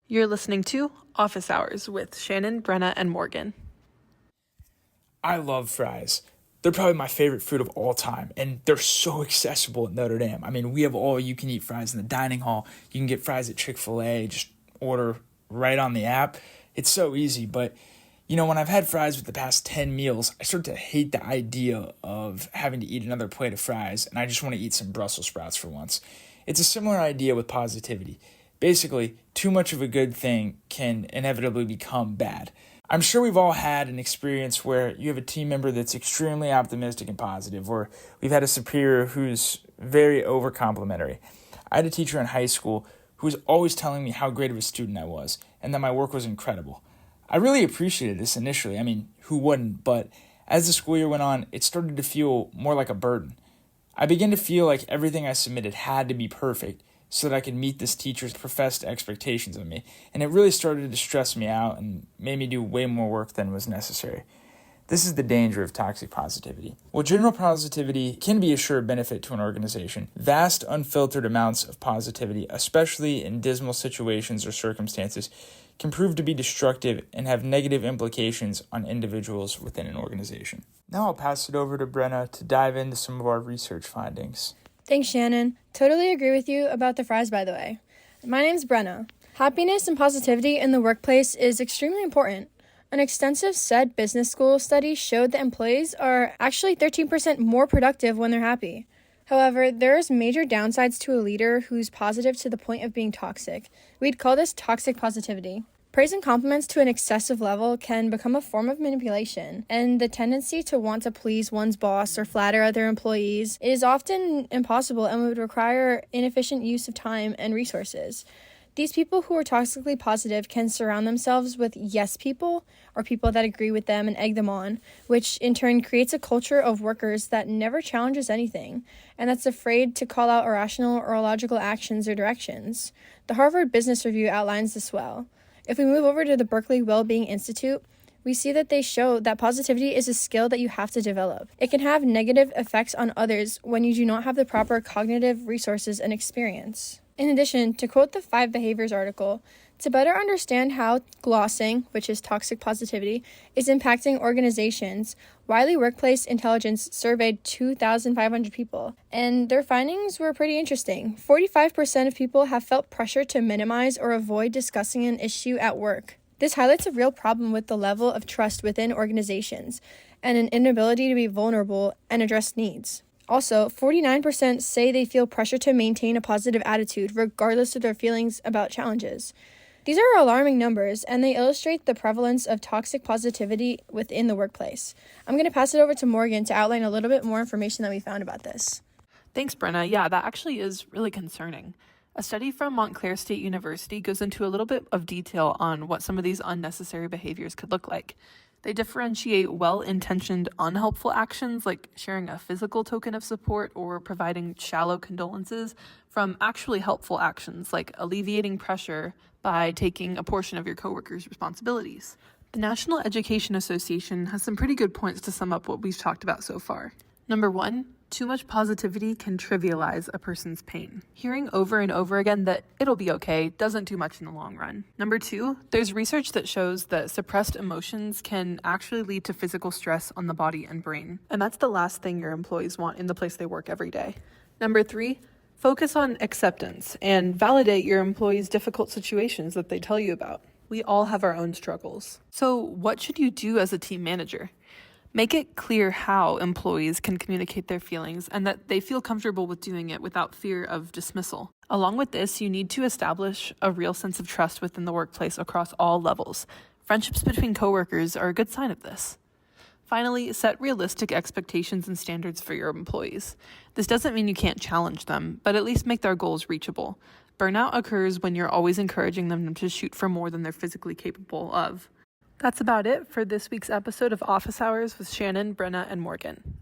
You're listening to Office Hours with Shannon, Brenna, and Morgan. I love fries. They're probably my favorite food of all time, and they're so accessible at Notre Dame. I mean, we have all you-can-eat fries in the dining hall. You can get fries at Chick-fil-A, just order right on the app. It's so easy, but when I've had fries with the past 10 meals, I start to hate the idea of having to eat another plate of fries, and I just want to eat some Brussels sprouts for once. It's a similar idea with positivity. Basically, too much of a good thing can inevitably become bad. I'm sure we've all had an experience where you have a team member that's extremely optimistic and positive, or we've had a superior who's very over-complimentary. I had a teacher in high school who was always telling me how great of a student I was, and that my work was incredible. I really appreciated this initially. I mean, who wouldn't? But as the school year went on, it started to feel more like a burden. I began to feel like everything I submitted had to be perfect so that I could meet this teacher's professed expectations of me, and it really started to stress me out and made me do way more work than was necessary. This is the danger of toxic positivity. While general positivity can be a sure benefit to an organization, vast, unfiltered amounts of positivity, especially in dismal situations or circumstances, can prove to be destructive and have negative implications on individuals within an organization. Now I'll pass it over to Brenna to dive into some of our research findings. Thanks, Shannon. Totally agree with you about the fries, by the way. My name's Brenna. Happiness and positivity in the workplace is extremely important. An extensive SED business school study showed that employees are actually 13% more productive when they're happy. However, there's major downsides to a leader who's positive to the point of being toxic. We'd call this toxic positivity. Praise and compliments to an excessive level can become a form of manipulation, and the tendency to want to please one's boss or flatter other employees is often impossible and would require inefficient use of time and resources. These people who are toxically positive can surround themselves with yes people, or people that agree with them and egg them on, which in turn creates a culture of workers that never challenges anything, and that's afraid to call out irrational or illogical actions or directions. The Harvard Business Review outlines this well. If we move over to the Berkeley Wellbeing Institute, we see that they show that positivity is a skill that you have to develop. It can have negative effects on others when you do not have the proper cognitive resources and experience. In addition, to quote the 5 Behaviors article, to better understand how glossing, which is toxic positivity, is impacting organizations, Wiley Workplace Intelligence surveyed 2,500 people, and their findings were pretty interesting. 45% of people have felt pressure to minimize or avoid discussing an issue at work. This highlights a real problem with the level of trust within organizations and an inability to be vulnerable and address needs. Also, 49% say they feel pressure to maintain a positive attitude regardless of their feelings about challenges. These are alarming numbers, and they illustrate the prevalence of toxic positivity within the workplace. I'm going to pass it over to Morgan to outline a little bit more information that we found about this. Thanks, Brenna. Yeah, that actually is really concerning. A study from Montclair State University goes into a little bit of detail on what some of these unnecessary behaviors could look like. They differentiate well-intentioned, unhelpful actions like sharing a physical token of support or providing shallow condolences from actually helpful actions like alleviating pressure by taking a portion of your coworkers' responsibilities. The National Education Association has some pretty good points to sum up what we've talked about so far. Number 1, too much positivity can trivialize a person's pain. Hearing over and over again that it'll be okay doesn't do much in the long run. Number 2, there's research that shows that suppressed emotions can actually lead to physical stress on the body and brain. And that's the last thing your employees want in the place they work every day. Number 3, focus on acceptance and validate your employees' difficult situations that they tell you about. We all have our own struggles. So what should you do as a team manager? Make it clear how employees can communicate their feelings and that they feel comfortable with doing it without fear of dismissal. Along with this, you need to establish a real sense of trust within the workplace across all levels. Friendships between coworkers are a good sign of this. Finally, set realistic expectations and standards for your employees. This doesn't mean you can't challenge them, but at least make their goals reachable. Burnout occurs when you're always encouraging them to shoot for more than they're physically capable of. That's about it for this week's episode of Office Hours with Shannon, Brenna, and Morgan.